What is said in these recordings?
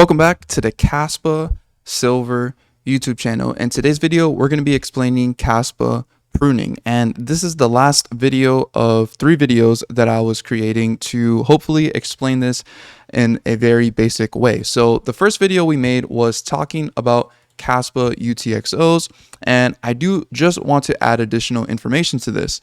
Welcome back to the Kaspa Silver YouTube channel. In today's video, we're going to be explaining Kaspa Pruning. And this is the last video of 3 videos that I was creating to hopefully explain this in a very basic way. So the first video we made was talking about Kaspa UTXOs, and I do just want to add additional information to this.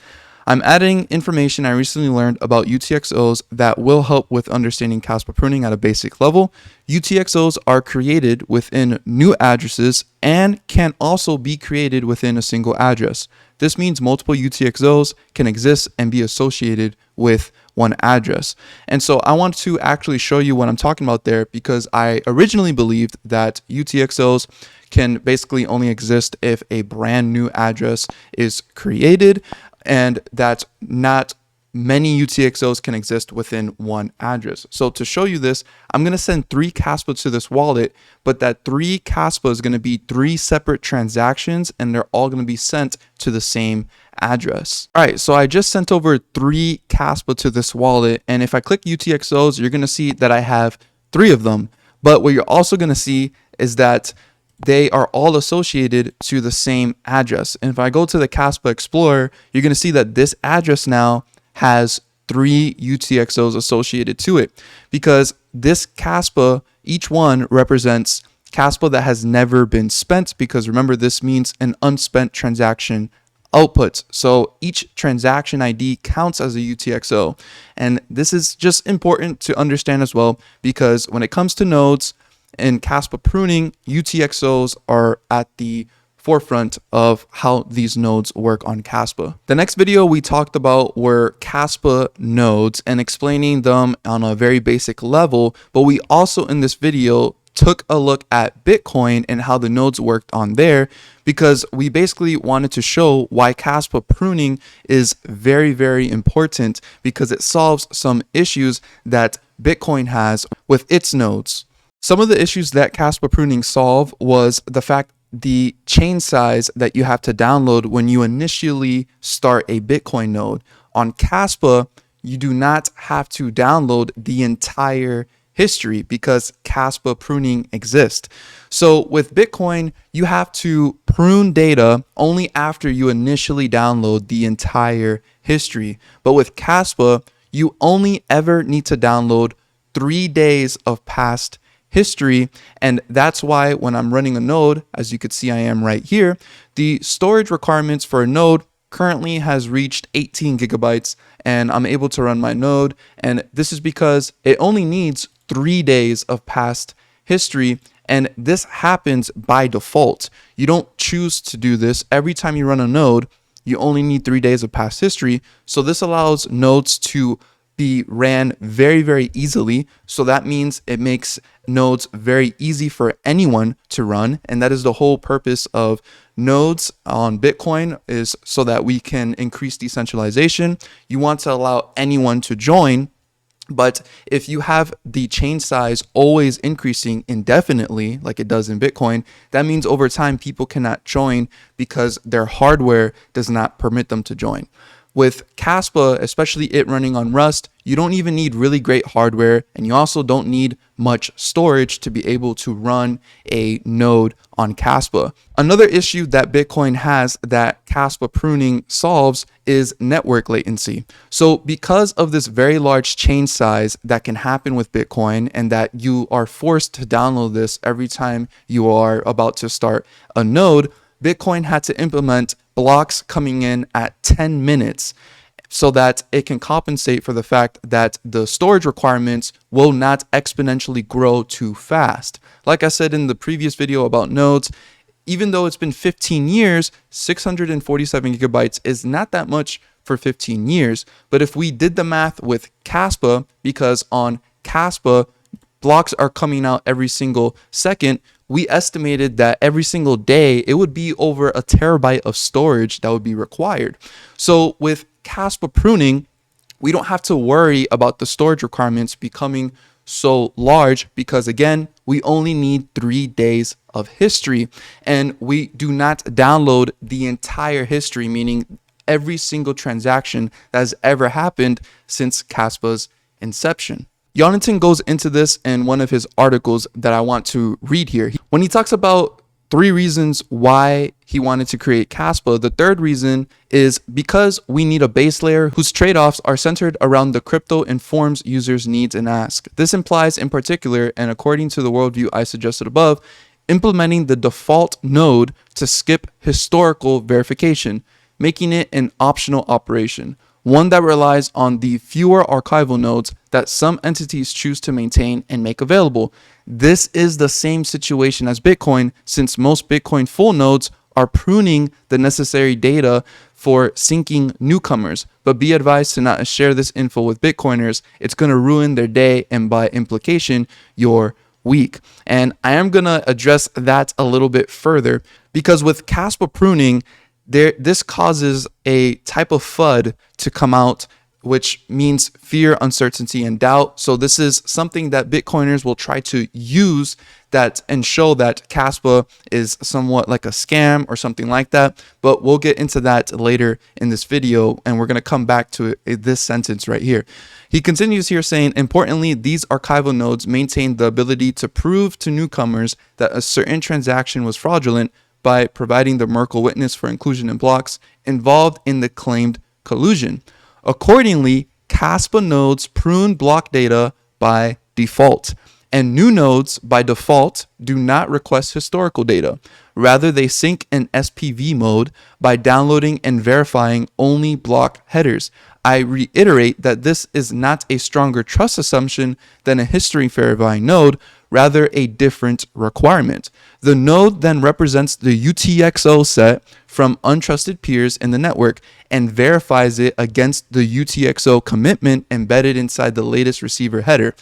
I'm adding information I recently learned about UTXOs that will help with understanding Kaspa pruning at a basic level. UTXOs are created within new addresses and can also be created within a single address. This means multiple UTXOs can exist and be associated with one address. And so I want to actually show you what I'm talking about there, because I originally believed that UTXOs can basically only exist if a brand new address is created, and that not many UTXOs can exist within one address. So to show you this, I'm going to send 3 Kaspa to this wallet, but that 3 Kaspa is going to be 3 separate transactions, and they're all going to be sent to the same address. All right, so I just sent over 3 Kaspa to this wallet, and if I click UTXOs, you're going to see that I have 3 of them. But what you're also going to see is that they are all associated to the same address. And if I go to the Kaspa Explorer, you're going to see that this address now has 3 UTXOs associated to it, because this Kaspa, each one represents Kaspa that has never been spent, because remember, this means an unspent transaction output. So each transaction ID counts as a UTXO. And this is just important to understand as well, because when it comes to nodes, in Kaspa pruning, UTXOs are at the forefront of how these nodes work on Kaspa. The next video we talked about were Kaspa nodes and explaining them on a very basic level, but we also in this video took a look at Bitcoin and how the nodes worked on there, because we basically wanted to show why Kaspa pruning is very, very important, because it solves some issues that Bitcoin has with its nodes. Some of the issues that Kaspa pruning solved was the fact the chain size that you have to download when you initially start a Bitcoin node. On Kaspa, you do not have to download the entire history because Kaspa pruning exists. So with Bitcoin, you have to prune data only after you initially download the entire history. But with Kaspa, you only ever need to download 3 days of past history. And that's why when I'm running a node, as you could see I am right here, the storage requirements for a node currently has reached 18 gigabytes, and I'm able to run my node. And this is because it only needs 3 days of past history, and this happens by default. You don't choose to do this. Every time you run a node, you only need 3 days of past history. So this allows nodes to be ran very, very easily. So that means it makes nodes very easy for anyone to run. And that is the whole purpose of nodes on Bitcoin, is so that we can increase decentralization. You want to allow anyone to join. But if you have the chain size always increasing indefinitely, like it does in Bitcoin, that means over time people cannot join because their hardware does not permit them to join. With Kaspa, especially it running on Rust, you don't even need really great hardware, and you also don't need much storage to be able to run a node on Kaspa. Another issue that Bitcoin has that Kaspa pruning solves is network latency. So because of this very large chain size that can happen with Bitcoin, and that you are forced to download this every time you are about to start a node, Bitcoin had to implement blocks coming in at 10 minutes so that it can compensate for the fact that the storage requirements will not exponentially grow too fast. Like I said in the previous video about nodes, even though it's been 15 years, 647 gigabytes is not that much for 15 years. But if we did the math with Kaspa, because on Kaspa, blocks are coming out every single second, we estimated that every single day it would be over a terabyte of storage that would be required. So with Kaspa pruning, we don't have to worry about the storage requirements becoming so large, because again, we only need 3 days of history, and we do not download the entire history, meaning every single transaction that has ever happened since Kaspa's inception. Jonathan goes into this in one of his articles that I want to read here. When he talks about 3 reasons why he wanted to create Kaspa, the third reason is because we need a base layer whose trade-offs are centered around the crypto-informed users' needs and asks. This implies in particular, and according to the worldview I suggested above, implementing the default node to skip historical verification, making it an optional operation, one that relies on the fewer archival nodes that some entities choose to maintain and make available. This is the same situation as Bitcoin, since most Bitcoin full nodes are pruning the necessary data for syncing newcomers. But be advised to not share this info with Bitcoiners. It's going to ruin their day and by implication, your week. And I am going to address that a little bit further because with Kaspa pruning, this causes a type of FUD to come out, which means fear, uncertainty, and doubt. So this is something that Bitcoiners will try to use that and show that Kaspa is somewhat like a scam or something like that. But we'll get into that later in this video, and we're going to come back to this sentence right here. He continues here saying, importantly, these archival nodes maintain the ability to prove to newcomers that a certain transaction was fraudulent by providing the Merkle witness for inclusion in blocks involved in the claimed collusion. Accordingly, Kaspa nodes prune block data by default, and new nodes by default do not request historical data. Rather, they sync in SPV mode by downloading and verifying only block headers. I reiterate that this is not a stronger trust assumption than a history verifying node, rather a different requirement. The node then represents the UTXO set from untrusted peers in the network and verifies it against the UTXO commitment embedded inside the latest receiver header.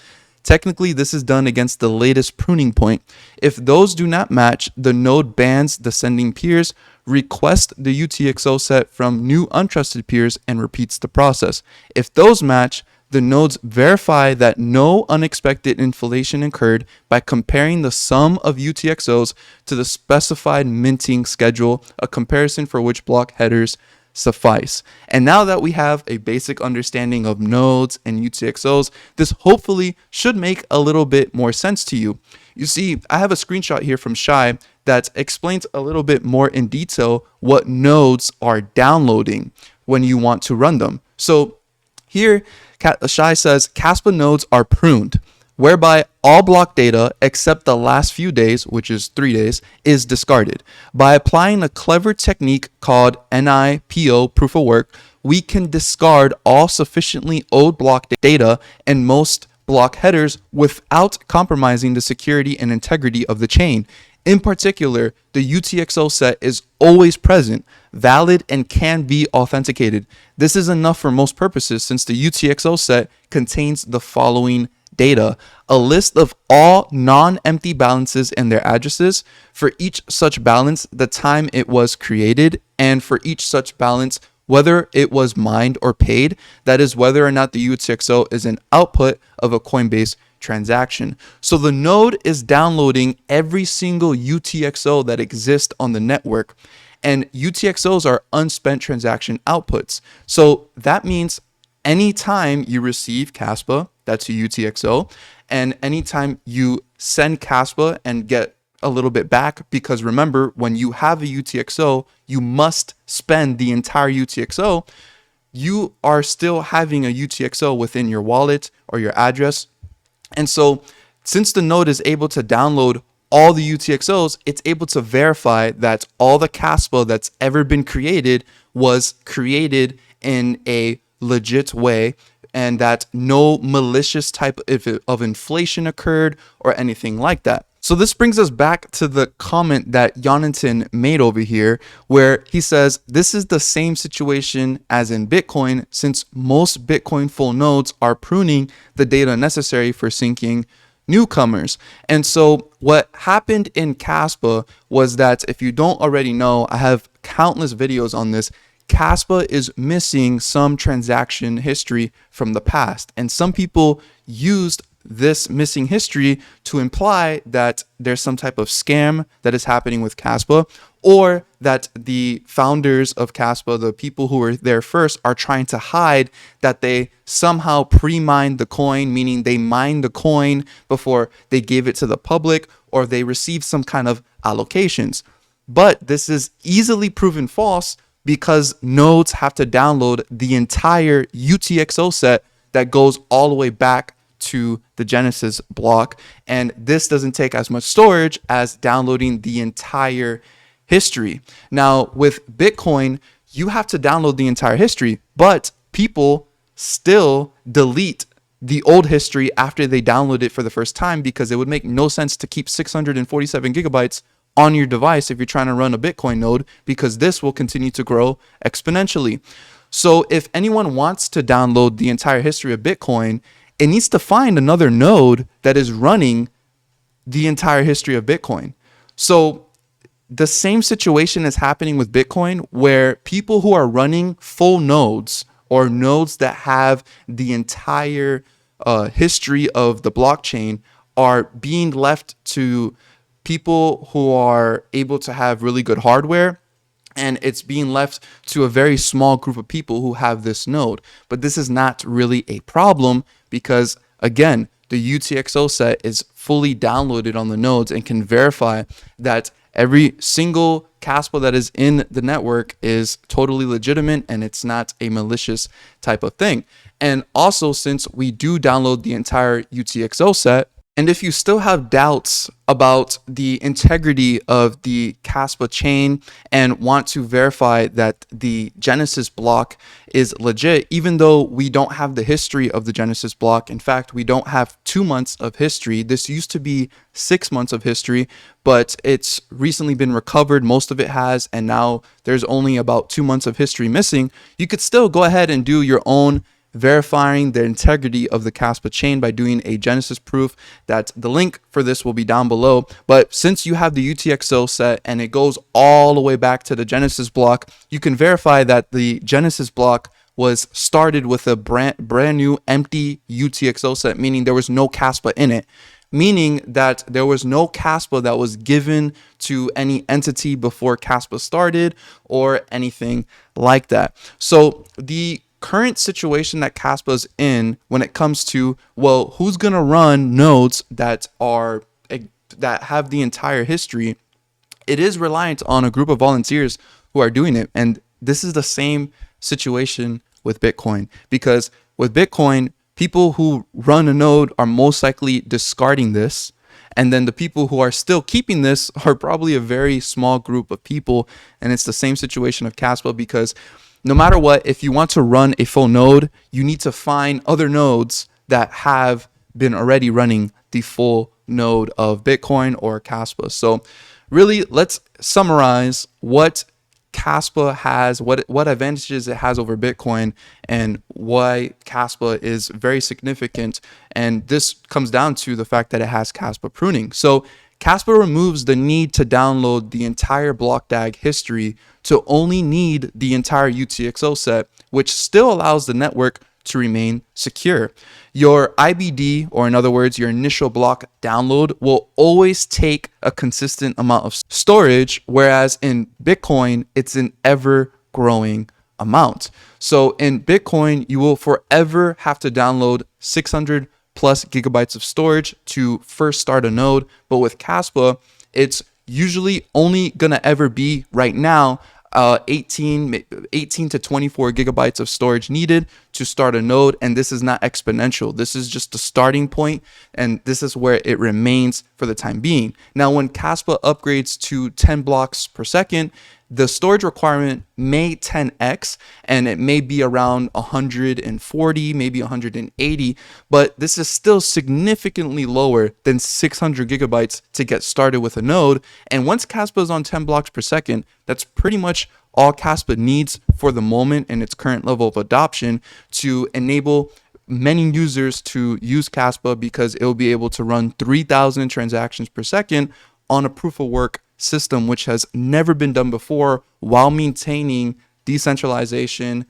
Technically, this is done against the latest pruning point. If those do not match, the node bans the sending peers, requests the UTXO set from new untrusted peers, and repeats the process. If those match, the nodes verify that no unexpected inflation occurred by comparing the sum of UTXOs to the specified minting schedule, a comparison for which block headers suffice. And now that we have a basic understanding of nodes and UTXOs, this hopefully should make a little bit more sense to you. You see, I have a screenshot here from Shai that explains a little bit more in detail what nodes are downloading when you want to run them. So here, Shai says Kaspa nodes are pruned, whereby all block data except the last few days, which is 3 days, is discarded. By applying a clever technique called NIPO proof of work, we can discard all sufficiently old block data and most block headers without compromising the security and integrity of the chain. In particular, the UTXO set is always present, valid, and can be authenticated. This is enough for most purposes since the UTXO set contains the following data: a list of all non-empty balances and their addresses, for each such balance, the time it was created, and for each such balance, whether it was mined or paid, that is, whether or not the UTXO is an output of a Coinbase transaction. So the node is downloading every single UTXO that exists on the network, and UTXOs are unspent transaction outputs. So that means anytime you receive Kaspa, that's a UTXO, and anytime you send Kaspa and get a little bit back, because remember, when you have a UTXO, you must spend the entire UTXO. You are still having a UTXO within your wallet or your address. And so since the node is able to download all the UTXOs, it's able to verify that all the Kaspa that's ever been created was created in a legit way, and that no malicious type of inflation occurred or anything like that. So this brings us back to the comment that Jonathan made over here, where he says this is the same situation as in Bitcoin, since most Bitcoin full nodes are pruning the data necessary for syncing newcomers. And so what happened in Kaspa was that, if you don't already know, I have countless videos on this, Kaspa is missing some transaction history from the past, and some people used this missing history to imply that there's some type of scam that is happening with Kaspa, or that the founders of Kaspa, the people who were there first, are trying to hide that they somehow pre-mined the coin, meaning they mined the coin before they gave it to the public, or they received some kind of allocations. But this is easily proven false because nodes have to download the entire UTXO set that goes all the way back to the Genesis block. And this doesn't take as much storage as downloading the entire history. Now, with Bitcoin, you have to download the entire history, but people still delete the old history after they download it for the first time, because it would make no sense to keep 647 gigabytes on your device if you're trying to run a Bitcoin node, because this will continue to grow exponentially. So if anyone wants to download the entire history of Bitcoin, it needs to find another node that is running the entire history of Bitcoin. So the same situation is happening with Bitcoin, where people who are running full nodes, or nodes that have the entire history of the blockchain, are being left to people who are able to have really good hardware, and it's being left to a very small group of people who have this node. But this is not really a problem, because again, the UTXO set is fully downloaded on the nodes and can verify that every single Kaspa that is in the network is totally legitimate and it's not a malicious type of thing. And also, since we do download the entire UTXO set, and if you still have doubts about the integrity of the Kaspa chain and want to verify that the Genesis block is legit, even though we don't have the history of the Genesis block, in fact, we don't have 2 months of history. This used to be 6 months of history, but it's recently been recovered. Most of it has, and now there's only about 2 months of history missing. You could still go ahead and do your own verifying the integrity of the Kaspa chain by doing a Genesis proof. That the link for this will be down below. But since you have the UTXO set and it goes all the way back to the Genesis block, you can verify that the Genesis block was started with a brand new empty UTXO set, meaning there was no Kaspa in it, meaning that there was no Kaspa that was given to any entity before Kaspa started or anything like that. So the current situation that Kaspa is in when it comes to, well, who's going to run nodes that have the entire history, it is reliant on a group of volunteers who are doing it. And this is the same situation with Bitcoin, because with Bitcoin, people who run a node are most likely discarding this. And then the people who are still keeping this are probably a very small group of people. And it's the same situation of Kaspa, because no matter what, if you want to run a full node, you need to find other nodes that have been already running the full node of Bitcoin or Kaspa. So really, let's summarize what Kaspa has, what advantages it has over Bitcoin, and why Kaspa is very significant. And this comes down to the fact that it has Kaspa pruning. So Kaspa removes the need to download the entire block DAG history to only need the entire UTXO set, which still allows the network to remain secure. Your IBD, or in other words, your initial block download, will always take a consistent amount of storage, whereas in Bitcoin, it's an ever-growing amount. So in Bitcoin, you will forever have to download 600 plus gigabytes of storage to first start a node. But with Kaspa, it's usually only gonna ever be right now 18 to 24 gigabytes of storage needed to start a node. And this is not exponential. This is just the starting point, and this is where it remains for the time being. Now, when Kaspa upgrades to 10 blocks per second, the storage requirement may 10x, and it may be around 140, maybe 180, but this is still significantly lower than 600 gigabytes to get started with a node. And once Kaspa is on 10 blocks per second, that's pretty much all Kaspa needs for the moment in its current level of adoption to enable many users to use Kaspa, because it will be able to run 3,000 transactions per second on a proof of work system, which has never been done before, while maintaining decentralization,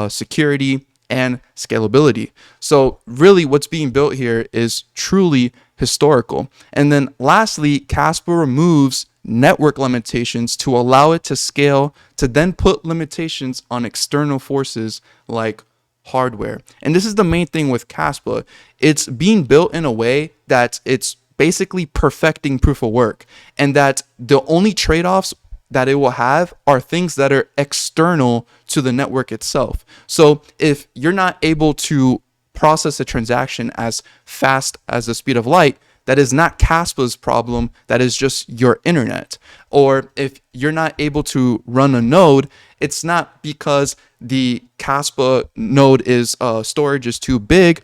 security, and scalability. So really what's being built here is truly historical. And then lastly, Kaspa removes network limitations to allow it to scale, to then put limitations on external forces like hardware. And this is the main thing with Kaspa. It's being built in a way that it's basically perfecting proof of work, and that the only trade-offs that it will have are things that are external to the network itself. So if you're not able to process a transaction as fast as the speed of light, that is not Kaspa's problem, that is just your internet. Or if you're not able to run a node, it's not because the Kaspa node is storage is too big.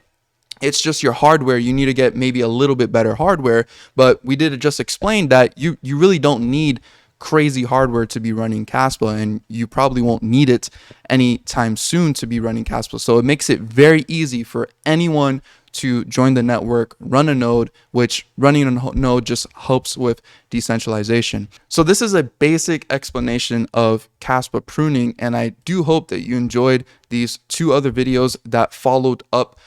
It's just your hardware. You need to get maybe a little bit better hardware. But we did just explain that you really don't need crazy hardware to be running Kaspa, and you probably won't need it anytime soon to be running Kaspa. So it makes it very easy for anyone to join the network, run a node, which running a node just helps with decentralization. So this is a basic explanation of Kaspa pruning, and I do hope that you enjoyed these two other videos that followed up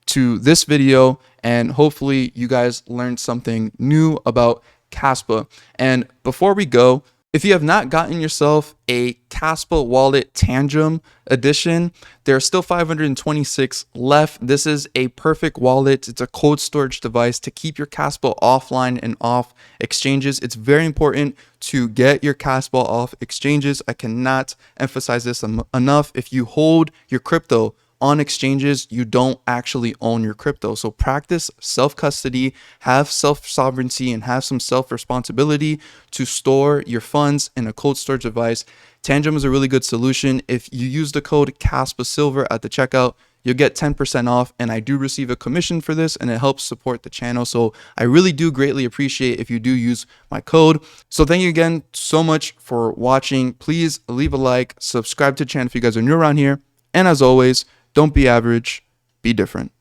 to this video, and hopefully you guys learned something new about Kaspa. And before we go, if you have not gotten yourself a Kaspa Wallet Tangem edition, there are still 526 left. This is a perfect wallet. It's a cold storage device to keep your Kaspa offline and off exchanges. It's very important to get your Kaspa off exchanges. I cannot emphasize this enough. If you hold your crypto on exchanges, you don't actually own your crypto. So practice self-custody, have self-sovereignty, and have some self-responsibility to store your funds in a cold storage device. Tangem is a really good solution. If you use the code Kaspa Silver at the checkout, you'll get 10% off, and I do receive a commission for this, and it helps support the channel. So I really do greatly appreciate if you do use my code. So thank you again so much for watching. Please leave a like, subscribe to the channel if you guys are new around here, and as always, don't be average, be different.